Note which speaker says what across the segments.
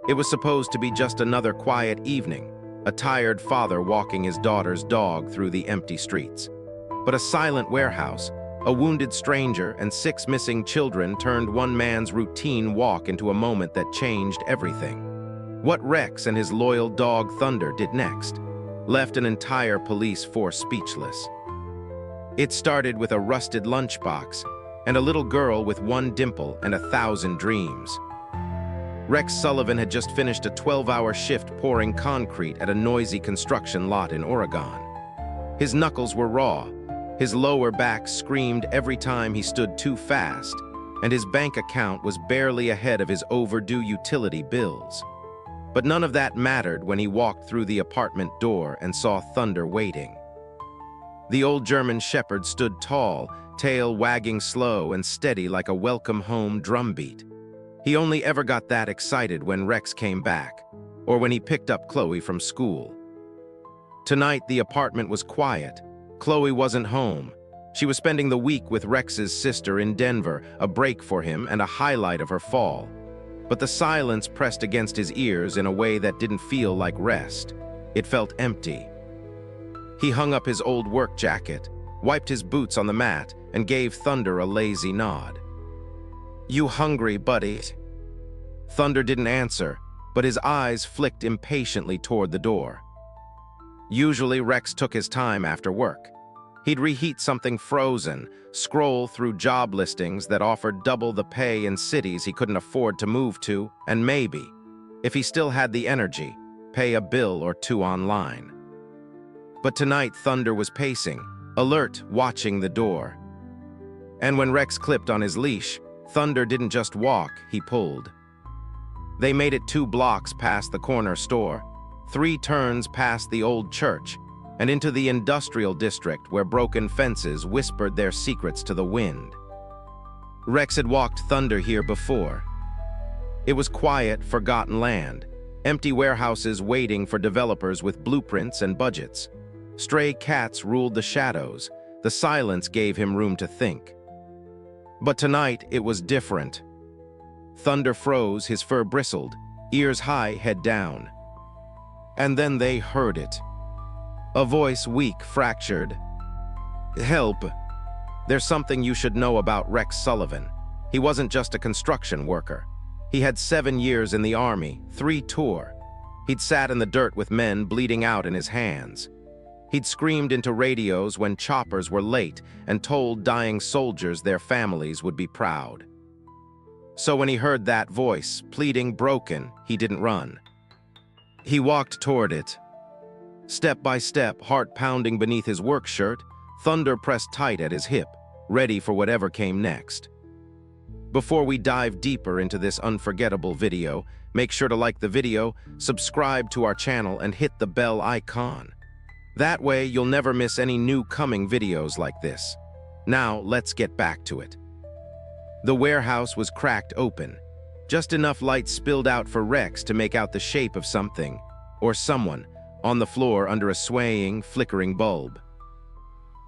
Speaker 1: It was supposed to be just another quiet evening, a tired father walking his daughter's dog through the empty streets. But a silent warehouse, a wounded stranger, and 6 missing children turned one man's routine walk into a moment that changed everything. What Rex and his loyal dog Thunder did next left an entire police force speechless. It started with a rusted lunchbox and a little girl with 1 dimple and 1,000 dreams. Rex Sullivan had just finished a 12-hour shift pouring concrete at a noisy construction lot in Oregon. His knuckles were raw, his lower back screamed every time he stood too fast, and his bank account was barely ahead of his overdue utility bills. But none of that mattered when he walked through the apartment door and saw Thunder waiting. The old German shepherd stood tall, tail wagging slow and steady like a welcome home drumbeat. He only ever got that excited when Rex came back, or when he picked up Chloe from school. Tonight, the apartment was quiet. Chloe wasn't home. She was spending the week with Rex's sister in Denver, a break for him and a highlight of her fall. But the silence pressed against his ears in a way that didn't feel like rest. It felt empty. He hung up his old work jacket, wiped his boots on the mat, and gave Thunder a lazy nod. "You hungry, buddy?" Thunder didn't answer, but his eyes flicked impatiently toward the door. Usually, Rex took his time after work. He'd reheat something frozen, scroll through job listings that offered double the pay in cities he couldn't afford to move to, and maybe, if he still had the energy, pay a bill or 2 online. But tonight, Thunder was pacing, alert, watching the door. And when Rex clipped on his leash, Thunder didn't just walk, he pulled. They made it 2 blocks past the corner store, 3 turns past the old church, and into the industrial district where broken fences whispered their secrets to the wind. Rex had walked Thunder here before. It was quiet, forgotten land, empty warehouses waiting for developers with blueprints and budgets. Stray cats ruled the shadows. The silence gave him room to think. But tonight, it was different. Thunder froze, his fur bristled, ears high, head down. And then they heard it. A voice, weak, fractured. "Help. There's something you should know about Rex Sullivan. He wasn't just a construction worker. He had 7 years in the army, 3 tour. He'd sat in the dirt with men bleeding out in his hands. He'd screamed into radios when choppers were late and told dying soldiers their families would be proud. So when he heard that voice, pleading broken, he didn't run. He walked toward it. Step by step, heart pounding beneath his work shirt, Thunder pressed tight at his hip, ready for whatever came next. Before we dive deeper into this unforgettable video, make sure to like the video, subscribe to our channel, and hit the bell icon. That way, you'll never miss any new coming videos like this. Now, let's get back to it. The warehouse was cracked open. Just enough light spilled out for Rex to make out the shape of something, or someone, on the floor under a swaying, flickering bulb.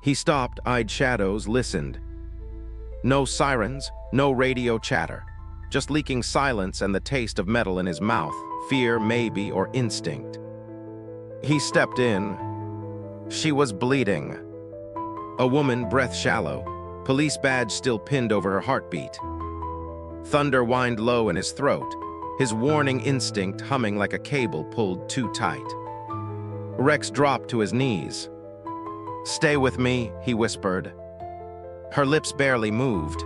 Speaker 1: He stopped, eyed shadows, listened. No sirens, no radio chatter, just leaking silence and the taste of metal in his mouth, fear maybe, or instinct. He stepped in. She was bleeding. A woman, breath shallow, police badge still pinned over her heartbeat. Thunder whined low in his throat, his warning instinct humming like a cable pulled too tight. Rex dropped to his knees. "Stay with me," he whispered. Her lips barely moved.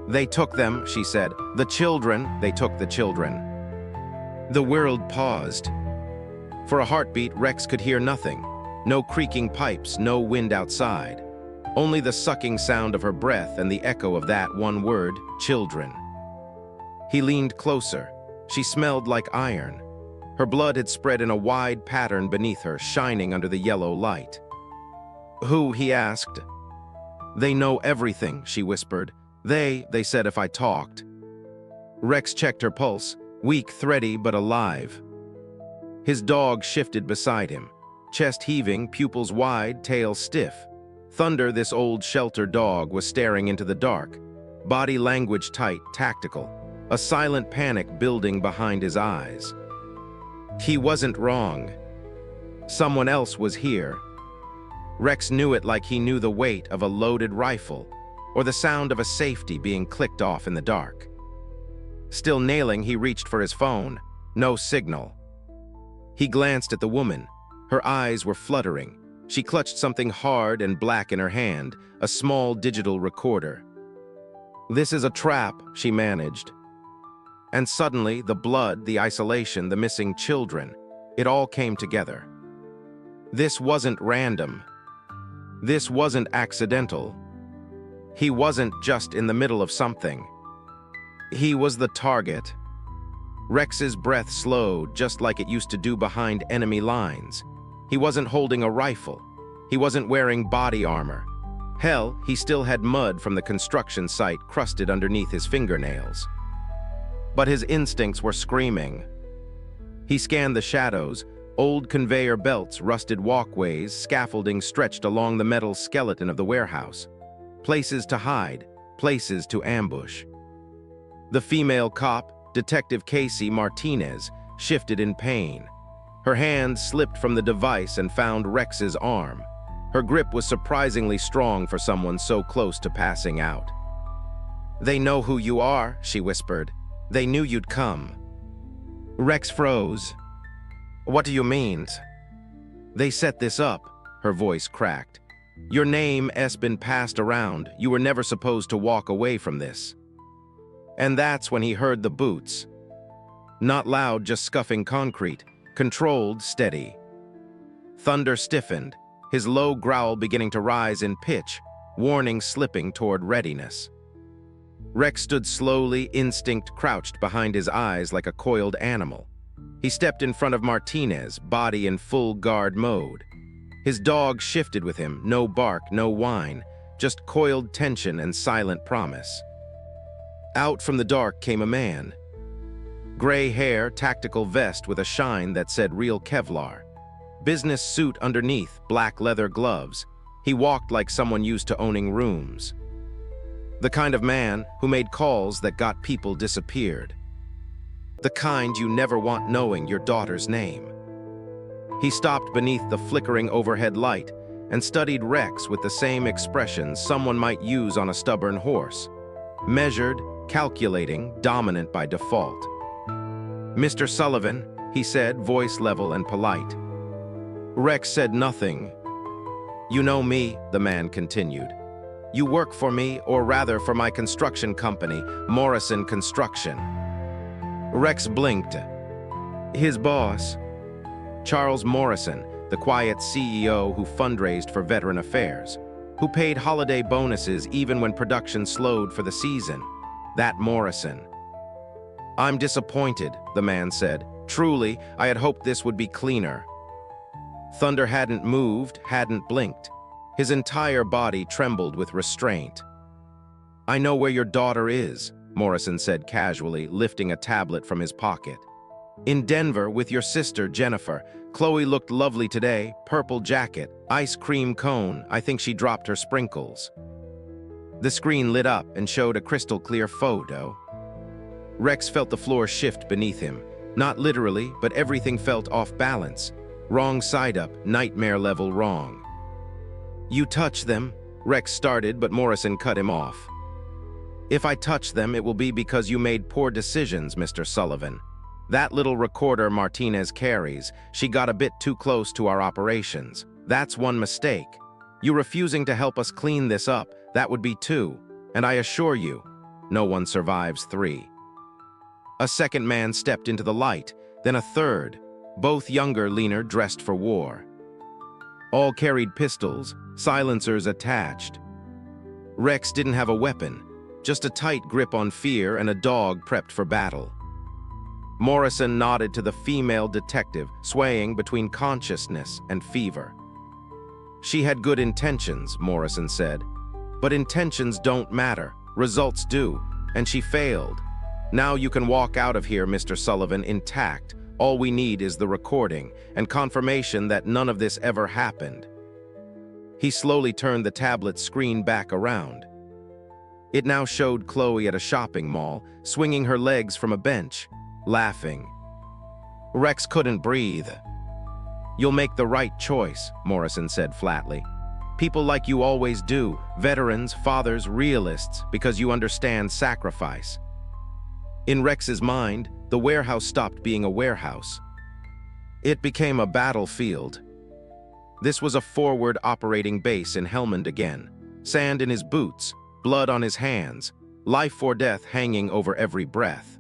Speaker 1: "They took them," she said. "The children, they took the children." The world paused. For a heartbeat, Rex could hear nothing. No creaking pipes, no wind outside. Only the sucking sound of her breath and the echo of that one word, children. He leaned closer. She smelled like iron. Her blood had spread in a wide pattern beneath her, shining under the yellow light. "Who?" he asked. "They know everything," she whispered. They said if I talked." Rex checked her pulse, weak, thready, but alive. His dog shifted beside him, chest heaving, pupils wide, tail stiff. Thunder, this old shelter dog, was staring into the dark, body language tight, tactical, a silent panic building behind his eyes. He wasn't wrong. Someone else was here. Rex knew it like he knew the weight of a loaded rifle, or the sound of a safety being clicked off in the dark. Still nailing, he reached for his phone. No signal. He glanced at the woman. Her eyes were fluttering. She clutched something hard and black in her hand, a small digital recorder. "This is a trap," she managed. And suddenly, the blood, the isolation, the missing children, it all came together. This wasn't random. This wasn't accidental. He wasn't just in the middle of something. He was the target. Rex's breath slowed, just like it used to do behind enemy lines. He wasn't holding a rifle. He wasn't wearing body armor. Hell, he still had mud from the construction site crusted underneath his fingernails. But his instincts were screaming. He scanned the shadows, old conveyor belts, rusted walkways, scaffolding stretched along the metal skeleton of the warehouse. Places to hide, places to ambush. The female cop, Detective Casey Martinez, shifted in pain. Her hand slipped from the device and found Rex's arm. Her grip was surprisingly strong for someone so close to passing out. "They know who you are," she whispered. "They knew you'd come." Rex froze. "What do you mean?" "They set this up," her voice cracked. "Your name has been passed around. You were never supposed to walk away from this." And that's when he heard the boots. Not loud, just scuffing concrete. Controlled, steady. Thunder stiffened, his low growl beginning to rise in pitch, warning slipping toward readiness. Rex stood slowly, instinct crouched behind his eyes like a coiled animal. He stepped in front of Martinez, body in full guard mode. His dog shifted with him, no bark, no whine, just coiled tension and silent promise. Out from the dark came a man. Gray hair, tactical vest with a shine that said real Kevlar. Business suit underneath, black leather gloves. He walked like someone used to owning rooms. The kind of man who made calls that got people disappeared. The kind you never want knowing your daughter's name. He stopped beneath the flickering overhead light and studied Rex with the same expression someone might use on a stubborn horse. Measured, calculating, dominant by default. "Mr. Sullivan," he said, voice level and polite. Rex said nothing. "You know me," the man continued. "You work for me, or rather for my construction company, Morrison Construction." Rex blinked. His boss, Charles Morrison, the quiet CEO who fundraised for Veteran Affairs, who paid holiday bonuses even when production slowed for the season. That Morrison. "I'm disappointed," the man said. "Truly, I had hoped this would be cleaner." Thunder hadn't moved, hadn't blinked. His entire body trembled with restraint. "I know where your daughter is," Morrison said casually, lifting a tablet from his pocket. "In Denver with your sister, Jennifer. Chloe looked lovely today, purple jacket, ice cream cone. I think she dropped her sprinkles." The screen lit up and showed a crystal-clear photo. Rex felt the floor shift beneath him. Not literally, but everything felt off balance. Wrong side up, nightmare level wrong. "You touch them," Rex started, but Morrison cut him off. "If I touch them, it will be because you made poor decisions, Mr. Sullivan. That little recorder Martinez carries, she got a bit too close to our operations. That's one mistake. You refusing to help us clean this up, that would be two. And I assure you, no one survives three." A second man stepped into the light, then a third, both younger, leaner, dressed for war. All carried pistols, silencers attached. Rex didn't have a weapon, just a tight grip on fear and a dog prepped for battle. Morrison nodded to the female detective, swaying between consciousness and fever. "She had good intentions," Morrison said. "But intentions don't matter, results do, and she failed. Now you can walk out of here, Mr. Sullivan, intact. All we need is the recording and confirmation that none of this ever happened." He slowly turned the tablet screen back around. It now showed Chloe at a shopping mall, swinging her legs from a bench, laughing. Rex couldn't breathe. "You'll make the right choice," Morrison said flatly. "People like you always do, veterans, fathers, realists, because you understand sacrifice." In Rex's mind, the warehouse stopped being a warehouse. It became a battlefield. This was a forward operating base in Helmand again. Sand in his boots, blood on his hands, life or death hanging over every breath.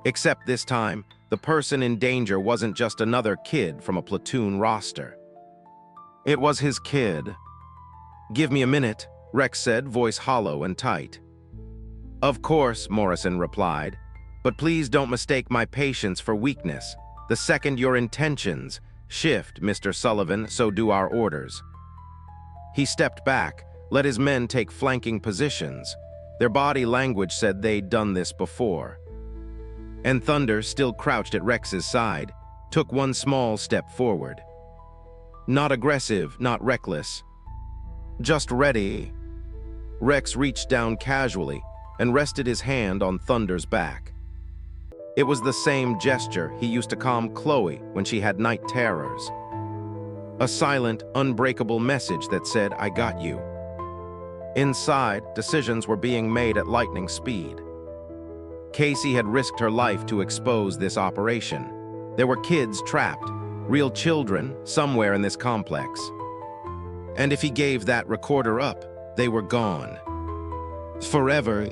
Speaker 1: Except this time, the person in danger wasn't just another kid from a platoon roster. It was his kid. "Give me a minute," Rex said, voice hollow and tight. "Of course," Morrison replied, "but please don't mistake my patience for weakness. The second your intentions shift, Mr. Sullivan, so do our orders." He stepped back, let his men take flanking positions. Their body language said they'd done this before. And Thunder, still crouched at Rex's side, took one small step forward. Not aggressive, not reckless. Just ready. Rex reached down casually and rested his hand on Thunder's back. It was the same gesture he used to calm Chloe when she had night terrors. A silent, unbreakable message that said, "I got you." Inside, decisions were being made at lightning speed. Casey had risked her life to expose this operation. There were kids trapped, real children, somewhere in this complex. And if he gave that recorder up, they were gone. Forever.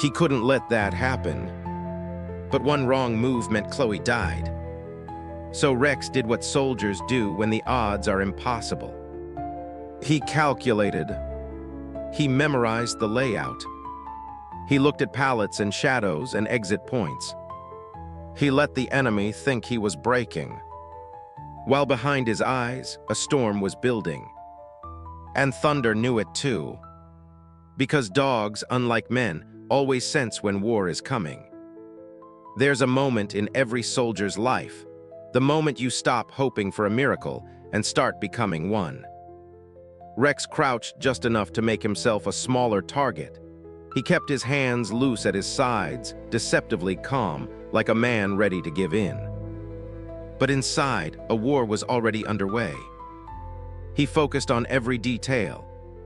Speaker 1: He couldn't let that happen. But one wrong move meant Chloe died. So Rex did what soldiers do when the odds are impossible. He calculated. He memorized the layout. He looked at pallets and shadows and exit points. He let the enemy think he was breaking, while behind his eyes, a storm was building. And Thunder knew it too. Because dogs, unlike men, always sense when war is coming. There's a moment in every soldier's life, the moment you stop hoping for a miracle and start becoming one. Rex crouched just enough to make himself a smaller target. He kept his hands loose at his sides, deceptively calm, like a man ready to give in. But inside, a war was already underway. He focused on every detail.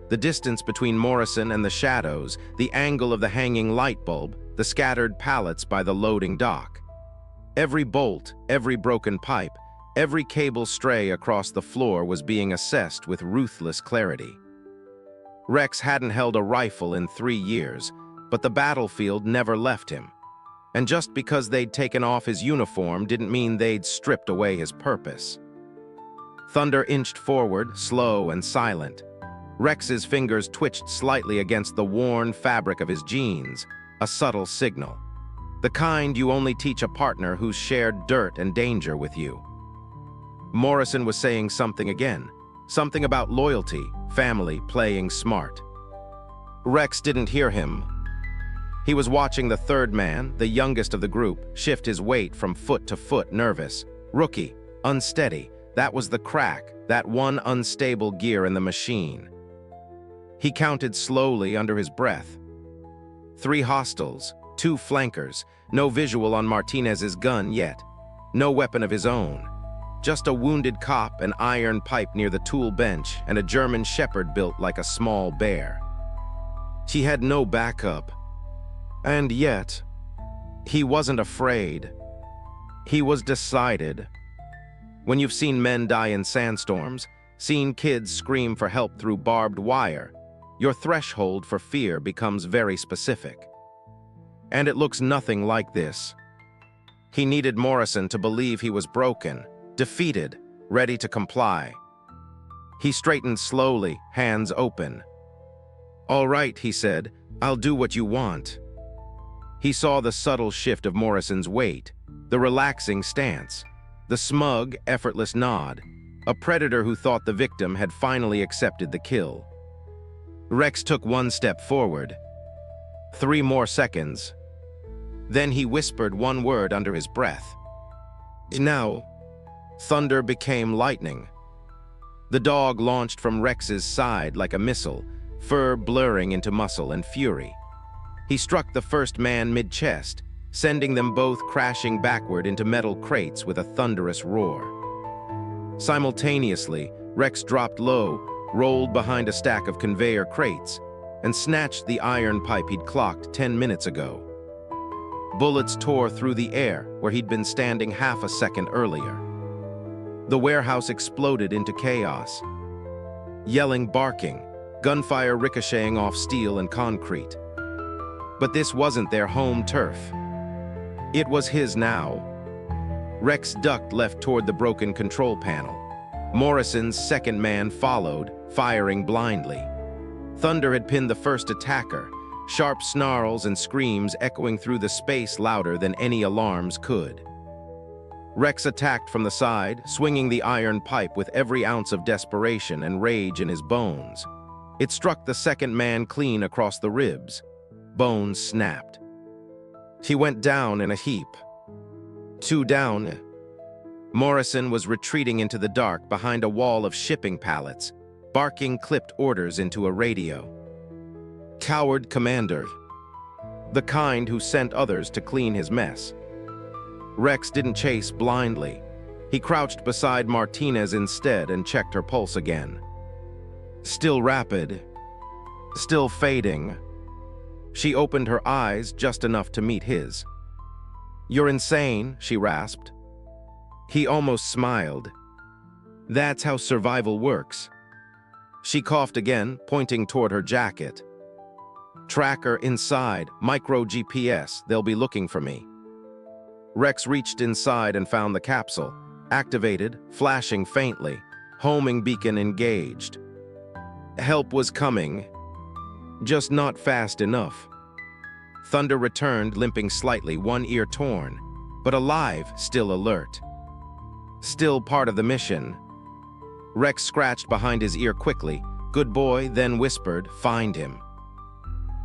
Speaker 1: The distance between Morrison and the shadows, the angle of the hanging light bulb, the scattered pallets by the loading dock. Every bolt, every broken pipe, every cable stray across the floor was being assessed with ruthless clarity. Rex hadn't held a rifle in 3 years, but the battlefield never left him. And just because they'd taken off his uniform didn't mean they'd stripped away his purpose. Thunder inched forward, slow and silent. Rex's fingers twitched slightly against the worn fabric of his jeans, a subtle signal. The kind you only teach a partner who's shared dirt and danger with you. Morrison was saying something again, something about loyalty, family, playing smart. Rex didn't hear him. He was watching the third man, the youngest of the group, shift his weight from foot to foot, nervous. Rookie, unsteady. That was the crack, that one unstable gear in the machine. He counted slowly under his breath. 3 hostiles, 2 flankers, no visual on Martinez's gun yet. No weapon of his own. Just a wounded cop, an iron pipe near the tool bench, and a German shepherd built like a small bear. He had no backup. And yet, he wasn't afraid. He was decided. When you've seen men die in sandstorms, seen kids scream for help through barbed wire, your threshold for fear becomes very specific. And it looks nothing like this. He needed Morrison to believe he was broken, defeated, ready to comply. He straightened slowly, hands open. "All right," he said, "I'll do what you want." He saw the subtle shift of Morrison's weight, the relaxing stance, the smug, effortless nod, a predator who thought the victim had finally accepted the kill. Rex took one step forward. 3 more seconds. Then he whispered one word under his breath. Now, thunder became lightning. The dog launched from Rex's side like a missile, fur blurring into muscle and fury. He struck the first man mid-chest, sending them both crashing backward into metal crates with a thunderous roar. Simultaneously, Rex dropped low, rolled behind a stack of conveyor crates, and snatched the iron pipe he'd clocked 10 minutes ago. Bullets tore through the air where he'd been standing half a second earlier. The warehouse exploded into chaos. Yelling, barking, gunfire ricocheting off steel and concrete. But this wasn't their home turf. It was his now. Rex ducked left toward the broken control panel. Morrison's second man followed, firing blindly. Thunder had pinned the first attacker, sharp snarls and screams echoing through the space louder than any alarms could. Rex attacked from the side, swinging the iron pipe with every ounce of desperation and rage in his bones. It struck the second man clean across the ribs. Bones snapped. He went down in a heap. 2 down. Morrison was retreating into the dark behind a wall of shipping pallets, barking clipped orders into a radio. Coward commander. The kind who sent others to clean his mess. Rex didn't chase blindly. He crouched beside Martinez instead and checked her pulse again. Still rapid. Still fading. She opened her eyes just enough to meet his. "You're insane," she rasped. He almost smiled. "That's how survival works." She coughed again, pointing toward her jacket. "Tracker inside, micro GPS, they'll be looking for me." Rex reached inside and found the capsule, activated, flashing faintly, homing beacon engaged. Help was coming, just not fast enough. Thunder returned, limping slightly, one ear torn, but alive, still alert. Still part of the mission. Rex scratched behind his ear quickly, "Good boy," then whispered, "Find him."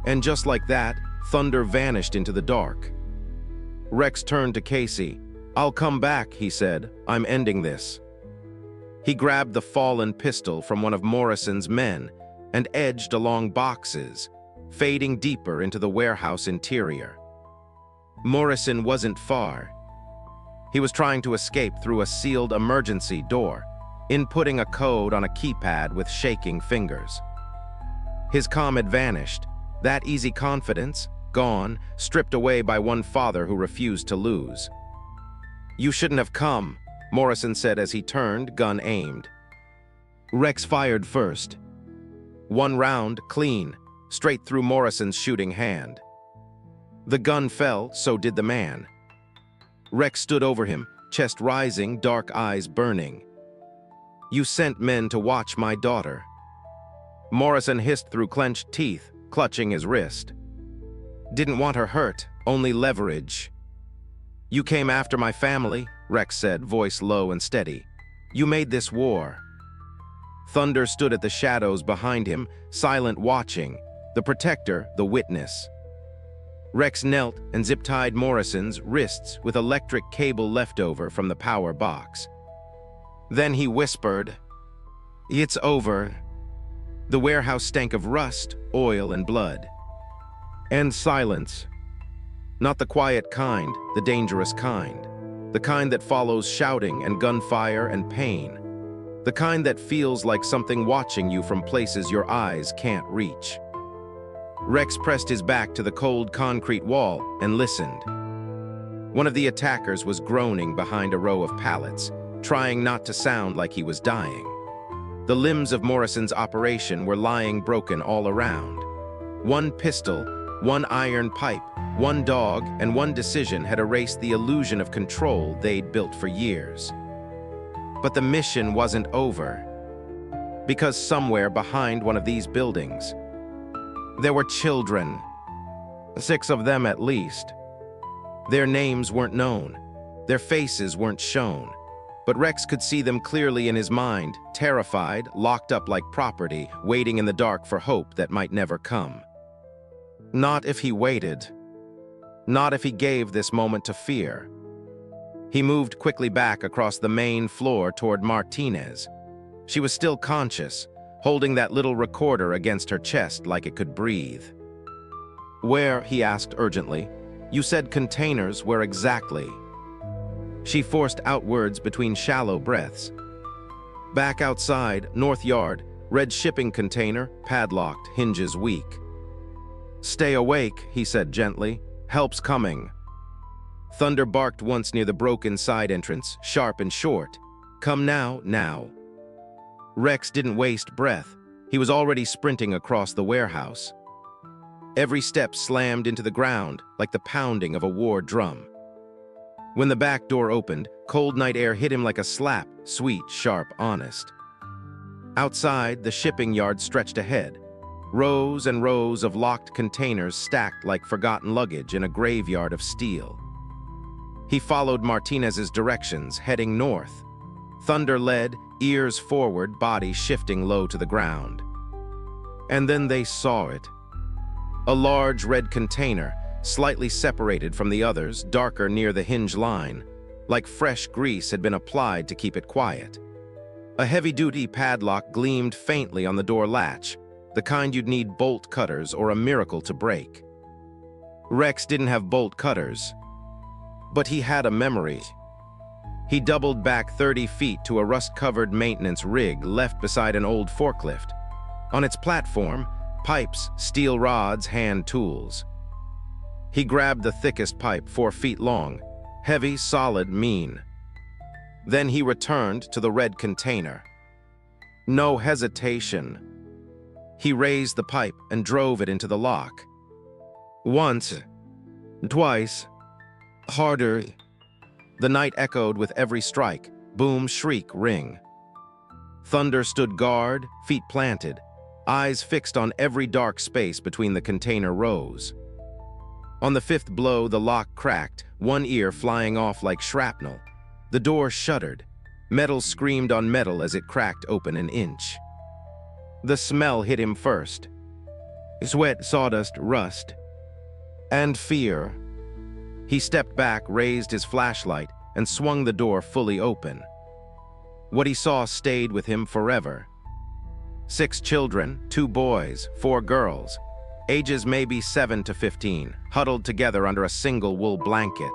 Speaker 1: And just like that, Thunder vanished into the dark. Rex turned to Casey. "I'll come back," he said. "I'm ending this." He grabbed the fallen pistol from one of Morrison's men and edged along boxes, fading deeper into the warehouse interior. Morrison wasn't far. He was trying to escape through a sealed emergency door, inputting a code on a keypad with shaking fingers. His calm had vanished, that easy confidence, gone, stripped away by one father who refused to lose. "You shouldn't have come," Morrison said as he turned, gun aimed. Rex fired first. One round, clean, straight through Morrison's shooting hand. The gun fell, so did the man. Rex stood over him, chest rising, dark eyes burning. "You sent men to watch my daughter." Morrison hissed through clenched teeth, clutching his wrist. "Didn't want her hurt, only leverage." "You came after my family," Rex said, voice low and steady. "You made this war." Thunder stood at the shadows behind him, silent watching, the protector, the witness. Rex knelt and zip-tied Morrison's wrists with electric cable leftover from the power box. Then he whispered, "It's over." The warehouse stank of rust, oil, and blood. And silence. Not the quiet kind, the dangerous kind. The kind that follows shouting and gunfire and pain. The kind that feels like something watching you from places your eyes can't reach. Rex pressed his back to the cold concrete wall and listened. One of the attackers was groaning behind a row of pallets, trying not to sound like he was dying. The limbs of Morrison's operation were lying broken all around. One pistol, one iron pipe, one dog, and one decision had erased the illusion of control they'd built for years. But the mission wasn't over. Because somewhere behind one of these buildings, there were children. 6 of them at least. Their names weren't known. Their faces weren't shown. But Rex could see them clearly in his mind, terrified, locked up like property, waiting in the dark for hope that might never come. Not if he waited. Not if he gave this moment to fear. He moved quickly back across the main floor toward Martinez. She was still conscious, holding that little recorder against her chest like it could breathe. "Where?" he asked urgently. "You said containers, where exactly?" She forced out words between shallow breaths. "Back outside, North Yard, red shipping container, padlocked, hinges weak." "Stay awake," he said gently. "Help's coming." Thunder barked once near the broken side entrance, sharp and short. "Come now, now." Rex didn't waste breath. He was already sprinting across the warehouse. Every step slammed into the ground like the pounding of a war drum. When the back door opened, cold night air hit him like a slap, sweet, sharp, honest. Outside, the shipping yard stretched ahead. Rows and rows of locked containers stacked like forgotten luggage in a graveyard of steel. He followed Martinez's directions, heading north. Thunder led, ears forward, body shifting low to the ground. And then they saw it. A large red container, slightly separated from the others, darker near the hinge line, like fresh grease had been applied to keep it quiet. A heavy-duty padlock gleamed faintly on the door latch, the kind you'd need bolt cutters or a miracle to break. Rex didn't have bolt cutters, but he had a memory. He doubled back 30 feet to a rust-covered maintenance rig left beside an old forklift. On its platform, pipes, steel rods, hand tools. He grabbed the thickest pipe, 4 feet long, heavy, solid, mean. Then he returned to the red container. No hesitation. He raised the pipe and drove it into the lock. Once, twice, harder. The night echoed with every strike, boom, shriek, ring. Thunder stood guard, feet planted, eyes fixed on every dark space between the container rows. On the 5th blow, the lock cracked, one ear flying off like shrapnel. The door shuddered. Metal screamed on metal as it cracked open an inch. The smell hit him first. Sweat, sawdust, rust, and fear. He stepped back, raised his flashlight, and swung the door fully open. What he saw stayed with him forever. 6 children, 2 boys, 4 girls, ages maybe 7 to 15, huddled together under a single wool blanket.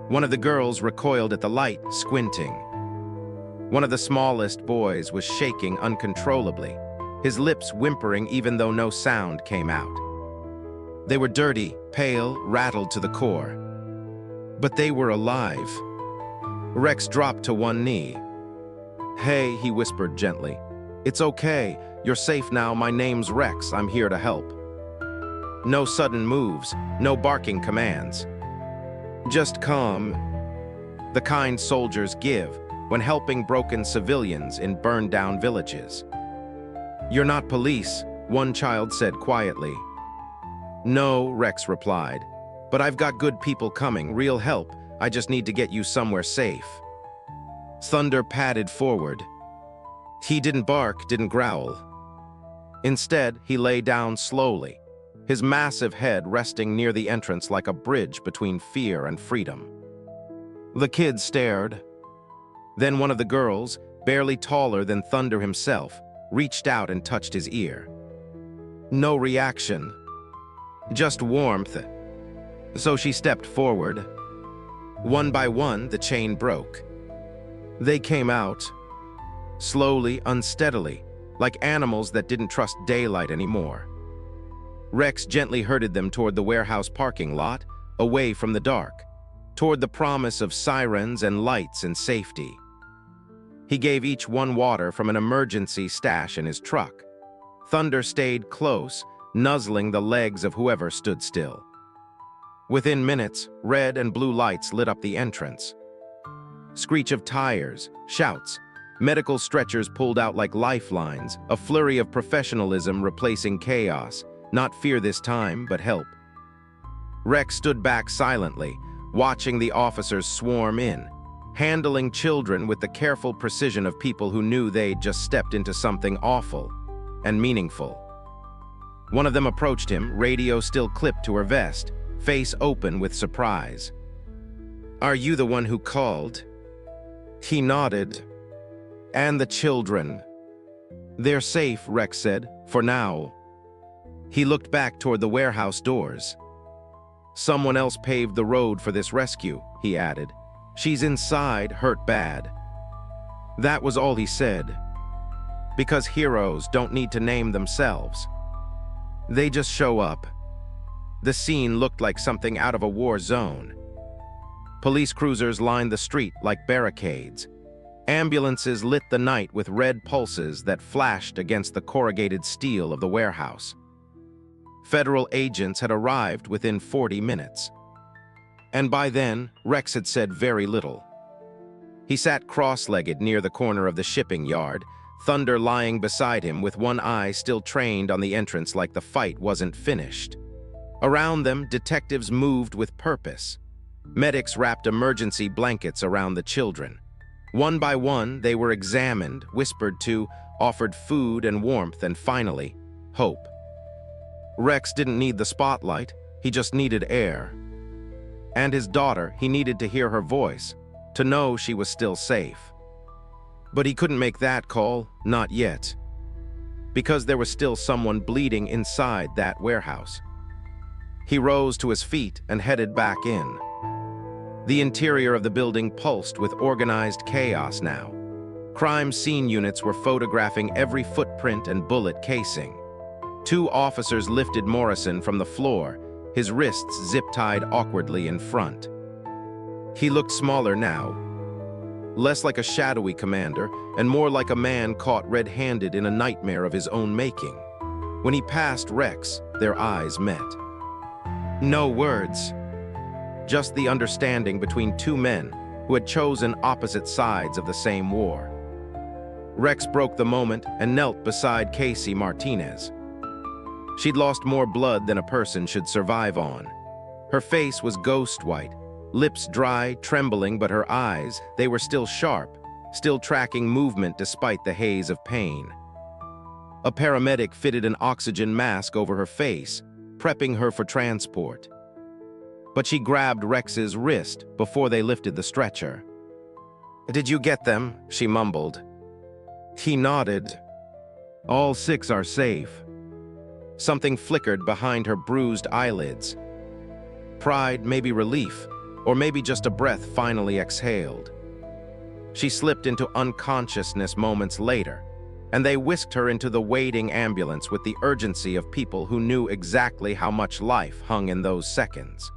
Speaker 1: One of the girls recoiled at the light, squinting. One of the smallest boys was shaking uncontrollably, his lips whimpering even though no sound came out. They were dirty, pale, rattled to the core. But they were alive. Rex dropped to one knee. "Hey," he whispered gently. "It's okay. You're safe now. My name's Rex. I'm here to help." No sudden moves, no barking commands. Just calm. The kind soldiers give when helping broken civilians in burned-down villages. "You're not police," one child said quietly. "No," Rex replied, "but I've got good people coming, real help. I just need to get you somewhere safe." Thunder padded forward. He didn't bark, didn't growl. Instead, he lay down slowly, his massive head resting near the entrance like a bridge between fear and freedom. The kids stared. Then one of the girls, barely taller than Thunder himself, reached out and touched his ear. No reaction, just warmth. So she stepped forward. One by one, the chain broke. They came out, slowly, unsteadily, like animals that didn't trust daylight anymore. Rex gently herded them toward the warehouse parking lot, away from the dark, toward the promise of sirens and lights and safety. He gave each one water from an emergency stash in his truck. Thunder stayed close, nuzzling the legs of whoever stood still. Within minutes, red and blue lights lit up the entrance. Screech of tires, shouts, medical stretchers pulled out like lifelines, a flurry of professionalism replacing chaos, not fear this time, but help. Rex stood back silently, watching the officers swarm in, handling children with the careful precision of people who knew they'd just stepped into something awful and meaningful. One of them approached him, radio still clipped to her vest, face open with surprise. "Are you the one who called?" He nodded. "And the children." "They're safe," Rex said, "for now." He looked back toward the warehouse doors. "Someone else paved the road for this rescue," he added. "She's inside, hurt bad." That was all he said. Because heroes don't need to name themselves. They just show up. The scene looked like something out of a war zone. Police cruisers lined the street like barricades. Ambulances lit the night with red pulses that flashed against the corrugated steel of the warehouse. Federal agents had arrived within 40 minutes. And by then, Rex had said very little. He sat cross-legged near the corner of the shipping yard, Thunder lying beside him with one eye still trained on the entrance like the fight wasn't finished. Around them, detectives moved with purpose. Medics wrapped emergency blankets around the children. One by one, they were examined, whispered to, offered food and warmth, and finally, hope. Rex didn't need the spotlight, he just needed air. And his daughter, he needed to hear her voice, to know she was still safe. But he couldn't make that call, not yet. Because there was still someone bleeding inside that warehouse. He rose to his feet and headed back in. The interior of the building pulsed with organized chaos now. Crime scene units were photographing every footprint and bullet casing. 2 officers lifted Morrison from the floor, his wrists zip-tied awkwardly in front. He looked smaller now, less like a shadowy commander and more like a man caught red-handed in a nightmare of his own making. When he passed Rex, their eyes met. No words, just the understanding between 2 men who had chosen opposite sides of the same war. Rex broke the moment and knelt beside Casey Martinez. She'd lost more blood than a person should survive on. Her face was ghost white, lips dry, trembling, but her eyes, they were still sharp, still tracking movement despite the haze of pain. A paramedic fitted an oxygen mask over her face, prepping her for transport. But she grabbed Rex's wrist before they lifted the stretcher. "Did you get them?" she mumbled. He nodded. "All 6 are safe." Something flickered behind her bruised eyelids. Pride, maybe relief, or maybe just a breath finally exhaled. She slipped into unconsciousness moments later, and they whisked her into the waiting ambulance with the urgency of people who knew exactly how much life hung in those seconds.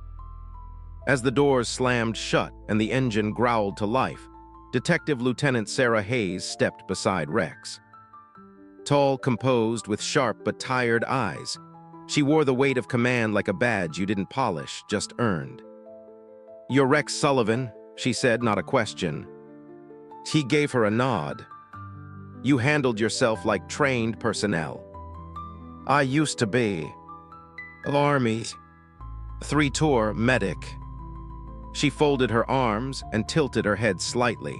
Speaker 1: As the doors slammed shut and the engine growled to life, Detective Lieutenant Sarah Hayes stepped beside Rex. Tall, composed, with sharp but tired eyes, she wore the weight of command like a badge you didn't polish, just earned. "You're Rex Sullivan," she said, not a question. He gave her a nod. "You handled yourself like trained personnel." "I used to be. Army. 3-tour medic." She folded her arms and tilted her head slightly.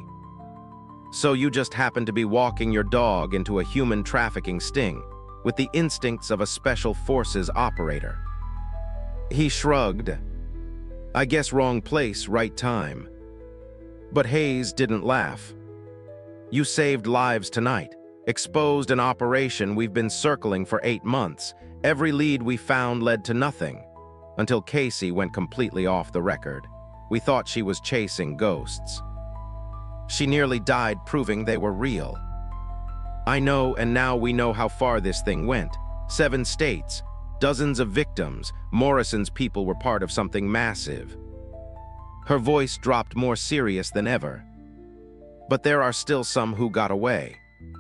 Speaker 1: "So you just happened to be walking your dog into a human trafficking sting, with the instincts of a special forces operator." He shrugged. "I guess wrong place, right time." But Hayes didn't laugh. "You saved lives tonight, exposed an operation we've been circling for 8 months. Every lead we found led to nothing, until Casey went completely off the record. We thought she was chasing ghosts. She nearly died proving they were real. I know, and now we know how far this thing went. 7 states, dozens of victims. Morrison's people were part of something massive." Her voice dropped more serious than ever. "But there are still some who got away.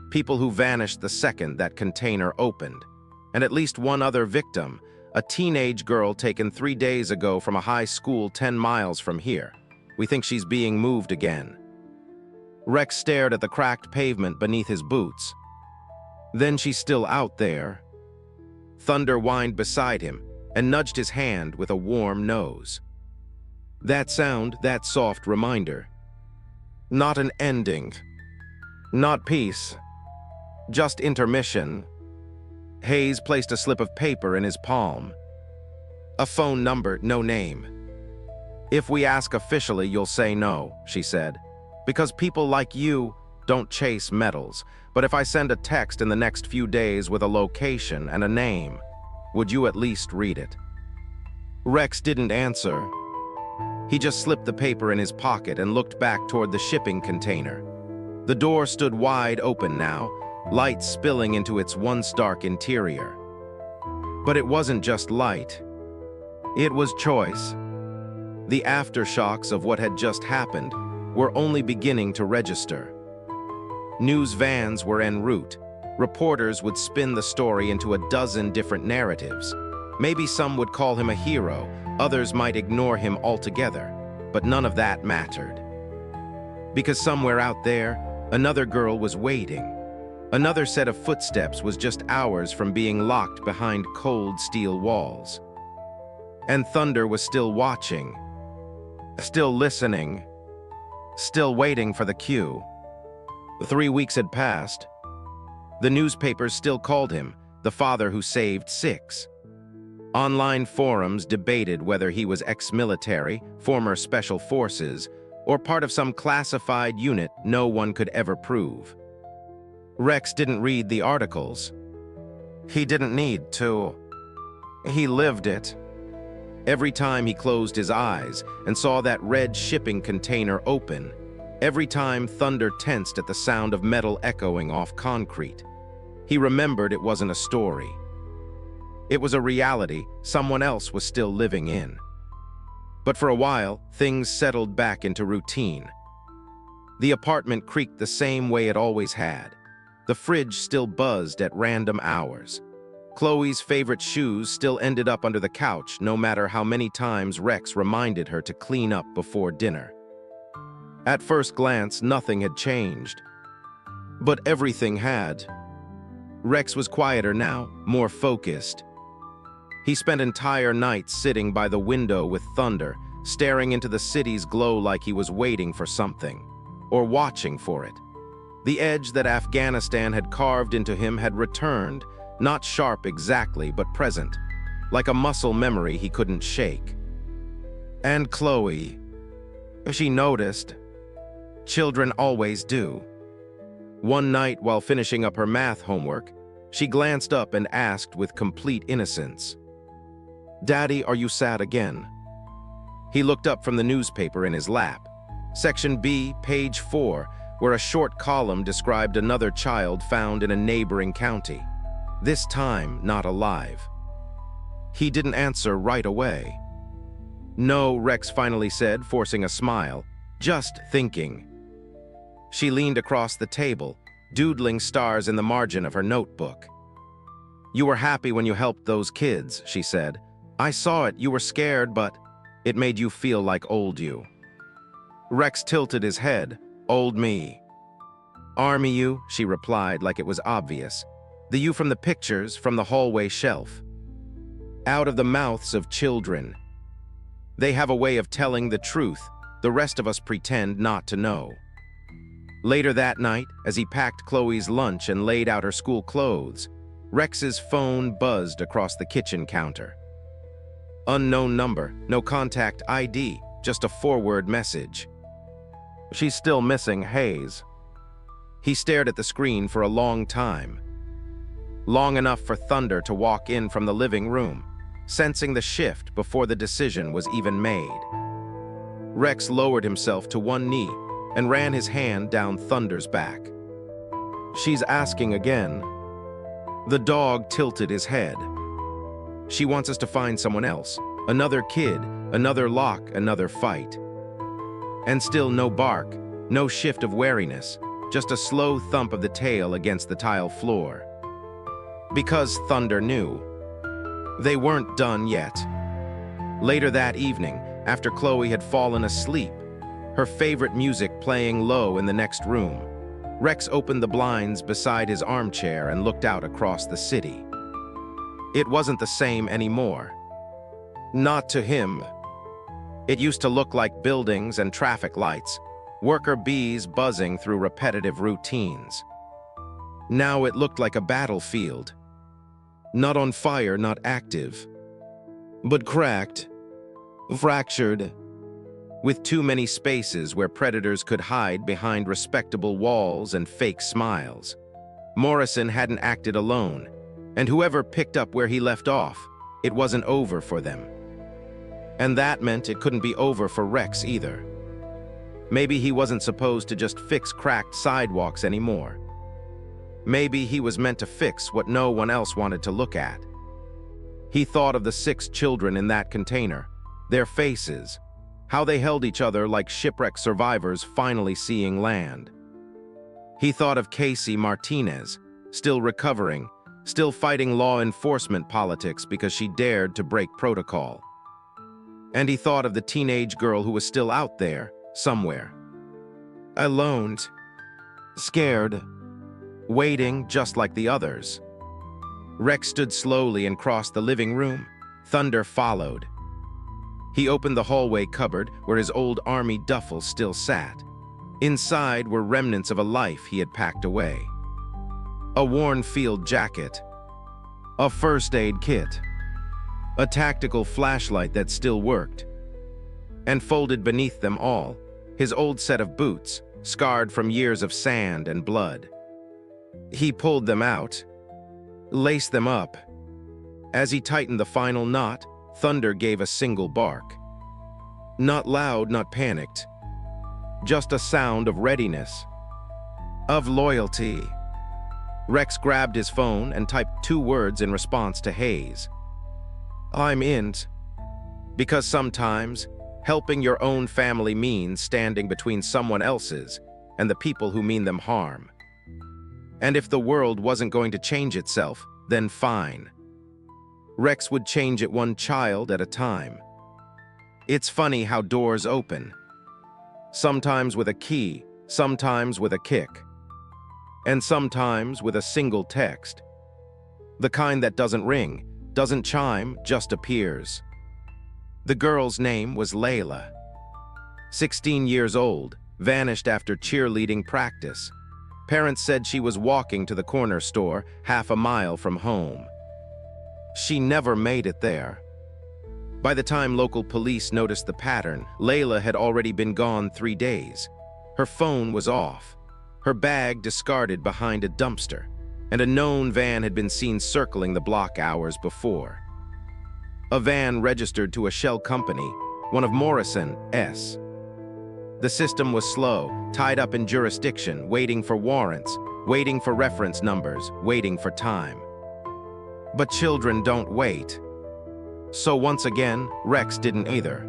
Speaker 1: People who vanished the second that container opened. And at least one other victim, a teenage girl taken 3 days ago from a high school 10 miles from here. We think she's being moved again." Rex stared at the cracked pavement beneath his boots. "Then she's still out there." Thunder whined beside him and nudged his hand with a warm nose. That sound, that soft reminder. Not an ending. Not peace. Just intermission. Hayes placed a slip of paper in his palm. "A phone number, no name. If we ask officially, you'll say no," she said. "Because people like you, don't chase medals, but if I send a text in the next few days with a location and a name, would you at least read it?" Rex didn't answer. He just slipped the paper in his pocket and looked back toward the shipping container. The door stood wide open now, light spilling into its once dark interior. But it wasn't just light. It was choice. The aftershocks of what had just happened were only beginning to register. News vans were en route. Reporters would spin the story into a dozen different narratives. Maybe some would call him a hero, others might ignore him altogether, but none of that mattered. Because somewhere out there, another girl was waiting. Another set of footsteps was just hours from being locked behind cold steel walls. And Thunder was still watching, still listening, still waiting for the cue. 3 weeks had passed. The newspapers still called him the father who saved 6. Online forums debated whether he was ex-military, former special forces, or part of some classified unit no one could ever prove. Rex didn't read the articles. He didn't need to. He lived it. Every time he closed his eyes and saw that red shipping container open, every time Thunder tensed at the sound of metal echoing off concrete, he remembered it wasn't a story. It was a reality someone else was still living in. But for a while, things settled back into routine. The apartment creaked the same way it always had. The fridge still buzzed at random hours. Chloe's favorite shoes still ended up under the couch, no matter how many times Rex reminded her to clean up before dinner. At first glance, nothing had changed. But everything had. Rex was quieter now, more focused. He spent entire nights sitting by the window with Thunder, staring into the city's glow like he was waiting for something, or watching for it. The edge that Afghanistan had carved into him had returned, not sharp exactly, but present, like a muscle memory he couldn't shake. And Chloe. She noticed. Children always do. One night, while finishing up her math homework, she glanced up and asked with complete innocence, "Daddy, are you sad again?" He looked up from the newspaper in his lap. Section B, page 4, where a short column described another child found in a neighboring county. This time, not alive. He didn't answer right away. "No," Rex finally said, forcing a smile. "Just thinking." She leaned across the table, doodling stars in the margin of her notebook. "You were happy when you helped those kids," she said. "I saw it, you were scared, but it made you feel like old you." Rex tilted his head. "Old me." "Army you," she replied like it was obvious. "The you from the pictures, from the hallway shelf." Out of the mouths of children. They have a way of telling the truth the rest of us pretend not to know. Later that night, as he packed Chloe's lunch and laid out her school clothes, Rex's phone buzzed across the kitchen counter. Unknown number, no contact ID, just a forward message. "She's still missing Hayes." He stared at the screen for a long time. Long enough for Thunder to walk in from the living room, sensing the shift before the decision was even made. Rex lowered himself to one knee and ran his hand down Thunder's back. "She's asking again." The dog tilted his head. "She wants us to find someone else. Another kid, another lock, another fight." And still no bark, no shift of wariness, just a slow thump of the tail against the tile floor. Because Thunder knew. They weren't done yet. Later that evening, after Chloe had fallen asleep, her favorite music playing low in the next room, Rex opened the blinds beside his armchair and looked out across the city. It wasn't the same anymore. Not to him. It used to look like buildings and traffic lights, worker bees buzzing through repetitive routines. Now it looked like a battlefield. Not on fire, not active, but cracked, fractured, with too many spaces where predators could hide behind respectable walls and fake smiles. Morrison hadn't acted alone, and whoever picked up where he left off, it wasn't over for them. And that meant it couldn't be over for Rex either. Maybe he wasn't supposed to just fix cracked sidewalks anymore. Maybe he was meant to fix what no one else wanted to look at. He thought of the 6 children in that container, their faces, how they held each other like shipwreck survivors finally seeing land. He thought of Casey Martinez, still recovering, still fighting law enforcement politics because she dared to break protocol. And he thought of the teenage girl who was still out there, somewhere. Alone, scared, waiting just like the others. Rex stood slowly and crossed the living room. Thunder followed. He opened the hallway cupboard where his old army duffel still sat. Inside were remnants of a life he had packed away. A worn field jacket, a first aid kit, a tactical flashlight that still worked, and folded beneath them all, his old set of boots, scarred from years of sand and blood. He pulled them out, laced them up. As he tightened the final knot, Thunder gave a single bark. Not loud, not panicked. Just a sound of readiness, of loyalty. Rex grabbed his phone and typed 2 words in response to Hayes. I'm in. Because sometimes, helping your own family means standing between someone else's and the people who mean them harm. And if the world wasn't going to change itself, then fine. Rex would change it one child at a time. It's funny how doors open. Sometimes with a key, sometimes with a kick, and sometimes with a single text. The kind that doesn't ring, doesn't chime, just appears. The girl's name was Layla. 16 years old, vanished after cheerleading practice. Parents said she was walking to the corner store, half a mile from home. She never made it there. By the time local police noticed the pattern, Layla had already been gone 3 days. Her phone was off, her bag discarded behind a dumpster, and a known van had been seen circling the block hours before. A van registered to a shell company, one of Morrison's. The system was slow, tied up in jurisdiction, waiting for warrants, waiting for reference numbers, waiting for time. But children don't wait. So once again, Rex didn't either.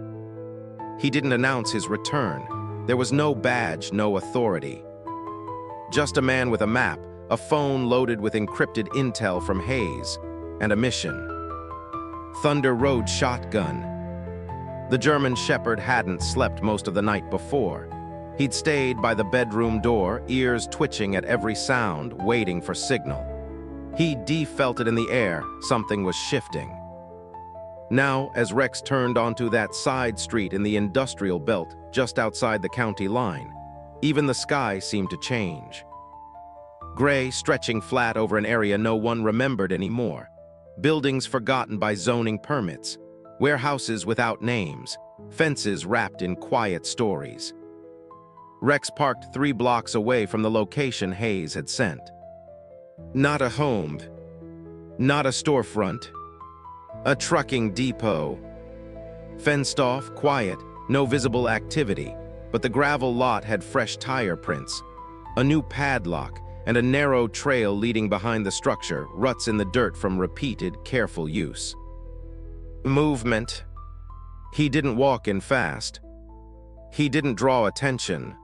Speaker 1: He didn't announce his return. There was no badge, no authority. Just a man with a map, a phone loaded with encrypted intel from Hayes, and a mission. Thunder rode shotgun. The German Shepherd hadn't slept most of the night before. He'd stayed by the bedroom door, ears twitching at every sound, waiting for signal. He felt it in the air, something was shifting. Now, as Rex turned onto that side street in the industrial belt just outside the county line, even the sky seemed to change. Gray, stretching flat over an area no one remembered anymore. Buildings forgotten by zoning permits. Warehouses without names. Fences wrapped in quiet stories. Rex parked 3 blocks away from the location Hayes had sent. Not a home. Not a storefront. A trucking depot. Fenced off, quiet, no visible activity, but the gravel lot had fresh tire prints, a new padlock, and a narrow trail leading behind the structure, ruts in the dirt from repeated, careful use. Movement. He didn't walk in fast. He didn't draw attention.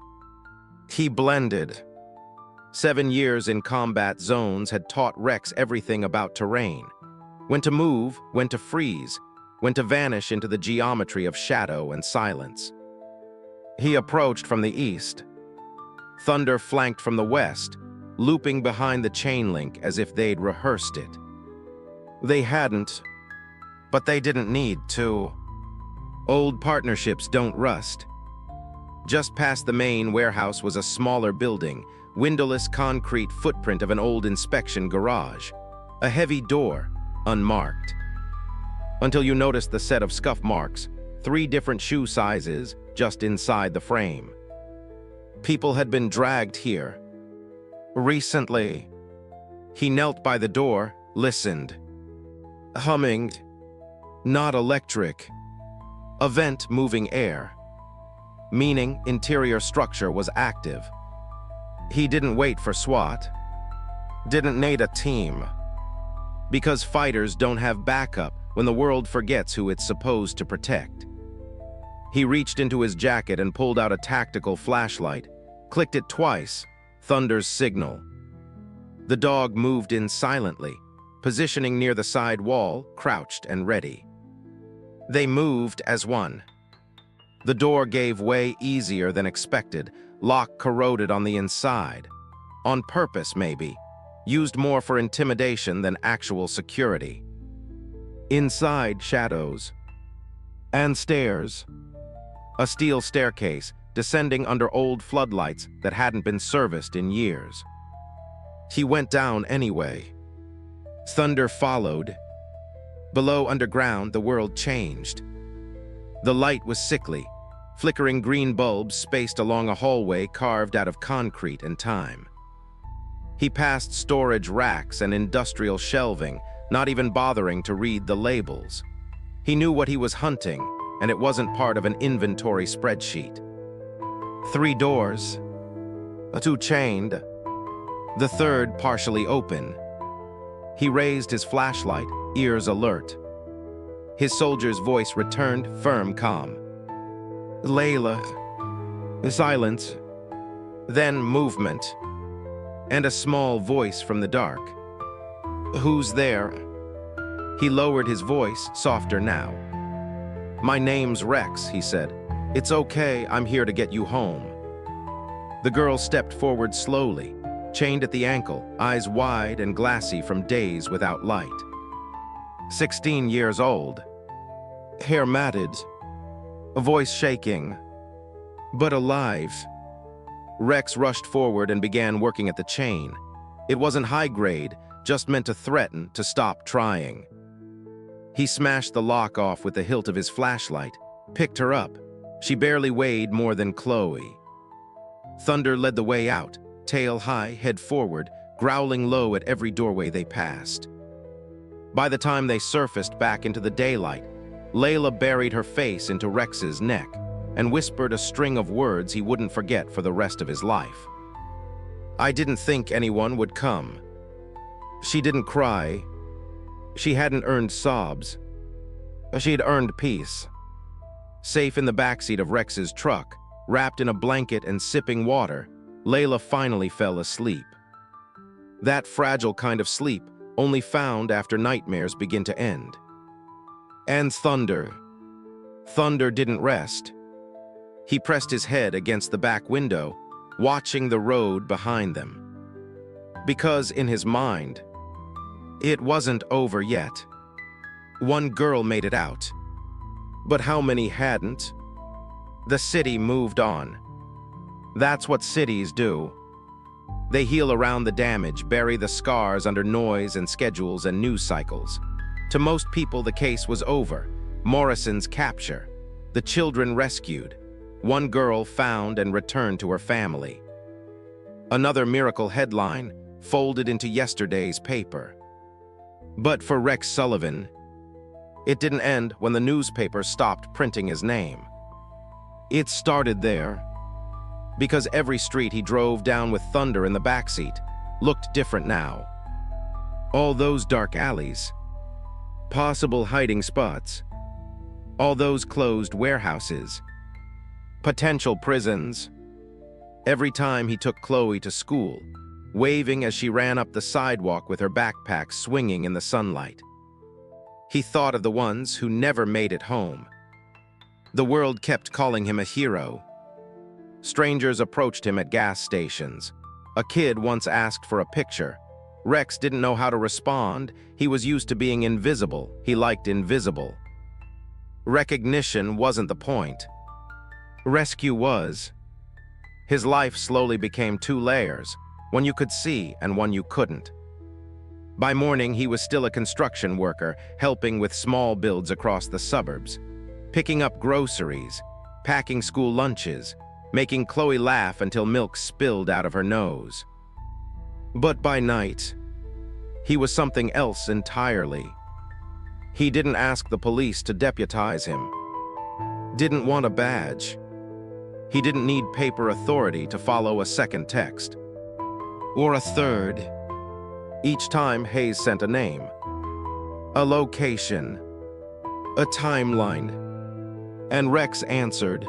Speaker 1: He blended. 7 years in combat zones had taught Rex everything about terrain. When to move, when to freeze, when to vanish into the geometry of shadow and silence. He approached from the east. Thunder flanked from the west, looping behind the chain link as if they'd rehearsed it. They hadn't, but they didn't need to. Old partnerships don't rust. Just past the main warehouse was a smaller building, windowless concrete footprint of an old inspection garage. A heavy door, unmarked. Until you noticed the set of scuff marks, 3 different shoe sizes just inside the frame. People had been dragged here. Recently. He knelt by the door, listened. Humming. Not electric. A vent moving air. Meaning interior structure was active. He didn't wait for SWAT. Didn't need a team. Because fighters don't have backup when the world forgets who it's supposed to protect. He reached into his jacket and pulled out a tactical flashlight, clicked it twice, Thunder's signal. The dog moved in silently, positioning near the side wall, crouched and ready. They moved as one. The door gave way easier than expected, lock corroded on the inside. On purpose, maybe, used more for intimidation than actual security. Inside, shadows. And stairs. A steel staircase, descending under old floodlights that hadn't been serviced in years. He went down anyway. Thunder followed. Below underground, the world changed. The light was sickly, flickering green bulbs spaced along a hallway carved out of concrete and time. He passed storage racks and industrial shelving, not even bothering to read the labels. He knew what he was hunting, and it wasn't part of an inventory spreadsheet. 3 doors, 2 chained, the 3rd partially open. He raised his flashlight, ears alert. His soldier's voice returned, firm, calm. Layla. Silence. Then movement. And a small voice from the dark. Who's there? He lowered his voice, softer now. My name's Rex, he said. It's okay, I'm here to get you home. The girl stepped forward slowly, chained at the ankle, eyes wide and glassy from days without light. 16 years old. Hair matted. A voice shaking. But alive. Rex rushed forward and began working at the chain. It wasn't high grade, just meant to threaten to stop trying. He smashed the lock off with the hilt of his flashlight, picked her up. She barely weighed more than Chloe. Thunder led the way out, tail high, head forward, growling low at every doorway they passed. By the time they surfaced back into the daylight, Layla buried her face into Rex's neck and whispered a string of words he wouldn't forget for the rest of his life. I didn't think anyone would come. She didn't cry. She hadn't earned sobs. She'd earned peace. Safe in the backseat of Rex's truck, wrapped in a blanket and sipping water, Layla finally fell asleep. That fragile kind of sleep only found after nightmares begin to end. And Thunder. Thunder didn't rest. He pressed his head against the back window, watching the road behind them. Because in his mind, it wasn't over yet. One girl made it out. But how many hadn't? The city moved on. That's what cities do. They heal around the damage, bury the scars under noise and schedules and news cycles. To most people, the case was over. Morrison's capture. The children rescued. One girl found and returned to her family. Another miracle headline folded into yesterday's paper. But for Rex Sullivan, it didn't end when the newspaper stopped printing his name. It started there, because every street he drove down with Thunder in the backseat looked different now. All those dark alleys, possible hiding spots, all those closed warehouses, potential prisons. Every time he took Chloe to school, waving as she ran up the sidewalk with her backpack swinging in the sunlight. He thought of the ones who never made it home. The world kept calling him a hero. Strangers approached him at gas stations. A kid once asked for a picture. Rex didn't know how to respond. He was used to being invisible. He liked invisible. Recognition wasn't the point. Rescue was. His life slowly became 2 layers, one you could see and one you couldn't. By morning, he was still a construction worker, helping with small builds across the suburbs. picking up groceries, packing school lunches, making Chloe laugh until milk spilled out of her nose. But by night, he was something else entirely. He didn't ask the police to deputize him. Didn't want a badge. He didn't need paper authority to follow a second text. Or a third. Each time Hayes sent a name, a location, a timeline, and Rex answered.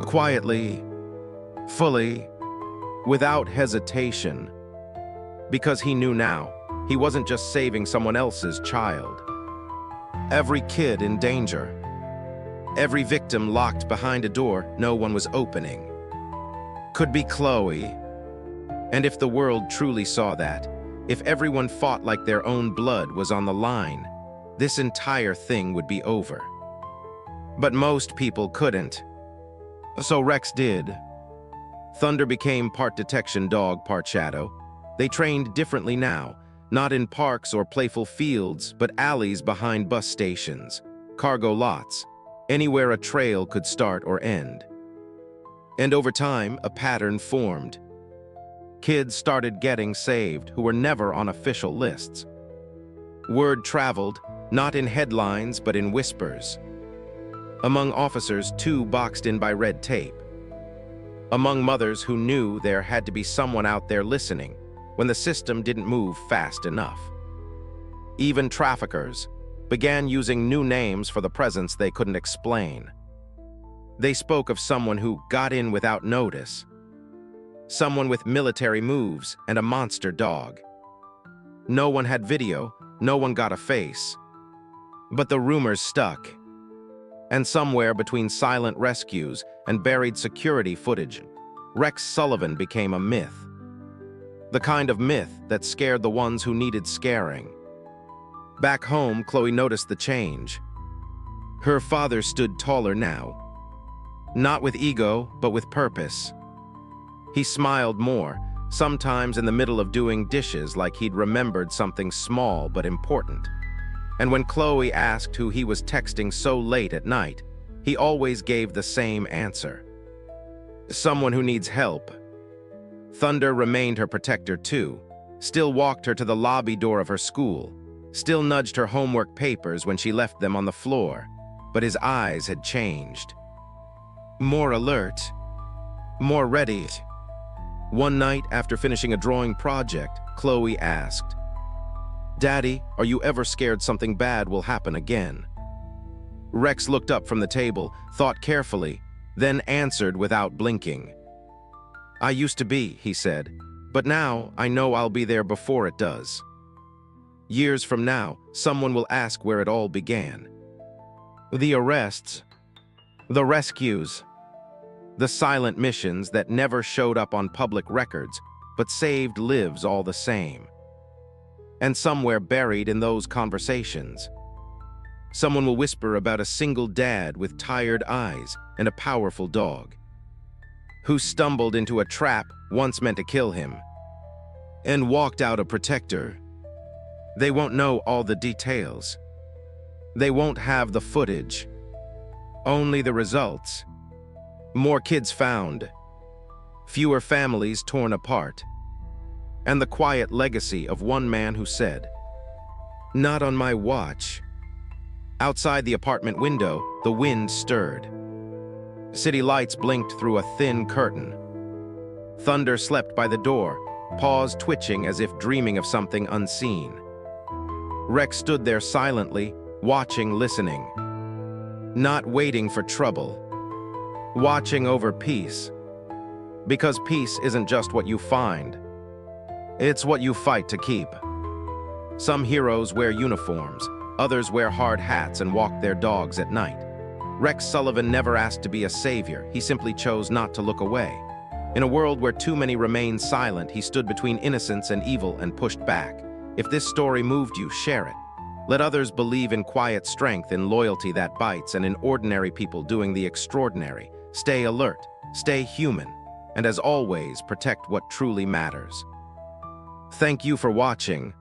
Speaker 1: Quietly, fully, without hesitation. Because he knew now, he wasn't just saving someone else's child. Every kid in danger. Every victim locked behind a door no one was opening. Could be Chloe. And if the world truly saw that, if everyone fought like their own blood was on the line, this entire thing would be over. But most people couldn't. So Rex did. Thunder became part detection dog, part shadow. They trained differently now, not in parks or playful fields, but alleys behind bus stations, cargo lots, anywhere a trail could start or end. And over time, a pattern formed. Kids started getting saved who were never on official lists. Word traveled, not in headlines but in whispers. Among officers too boxed in by red tape. Among mothers who knew there had to be someone out there listening when the system didn't move fast enough. Even traffickers began using new names for the presence they couldn't explain. They spoke of someone who got in without notice, someone with military moves and a monster dog. No one had video, no one got a face. But the rumors stuck. And somewhere between silent rescues and buried security footage, Rex Sullivan became a myth. The kind of myth that scared the ones who needed scaring. Back home, Chloe noticed the change. Her father stood taller now. Not with ego, but with purpose. He smiled more, sometimes in the middle of doing dishes like he'd remembered something small but important. And when Chloe asked who he was texting so late at night, he always gave the same answer. Someone who needs help. Thunder remained her protector too, still walked her to the lobby door of her school, still nudged her homework papers when she left them on the floor, but his eyes had changed. More alert, more ready. One night after finishing a drawing project, Chloe asked, "Daddy, are you ever scared something bad will happen again?" Rex looked up from the table, thought carefully, then answered without blinking. "I used to be," he said, "but now I know I'll be there before it does." Years from now, someone will ask where it all began. The arrests, the rescues, the silent missions that never showed up on public records, but saved lives all the same. And somewhere buried in those conversations, someone will whisper about a single dad with tired eyes and a powerful dog, who stumbled into a trap once meant to kill him, and walked out a protector. They won't know all the details. They won't have the footage. Only the results. More kids found. Fewer families torn apart. And the quiet legacy of one man who said, "Not on my watch." Outside the apartment window, the wind stirred. City lights blinked through a thin curtain. Thunder slept by the door, paws twitching as if dreaming of something unseen. Rex stood there silently, watching, listening. Not waiting for trouble. Watching over peace. Because peace isn't just what you find. It's what you fight to keep. Some heroes wear uniforms, others wear hard hats and walk their dogs at night. Rex Sullivan never asked to be a savior, he simply chose not to look away. In a world where too many remained silent, he stood between innocence and evil and pushed back. If this story moved you, share it. Let others believe in quiet strength, in loyalty that bites, and in ordinary people doing the extraordinary. Stay alert, stay human, and as always, protect what truly matters. Thank you for watching.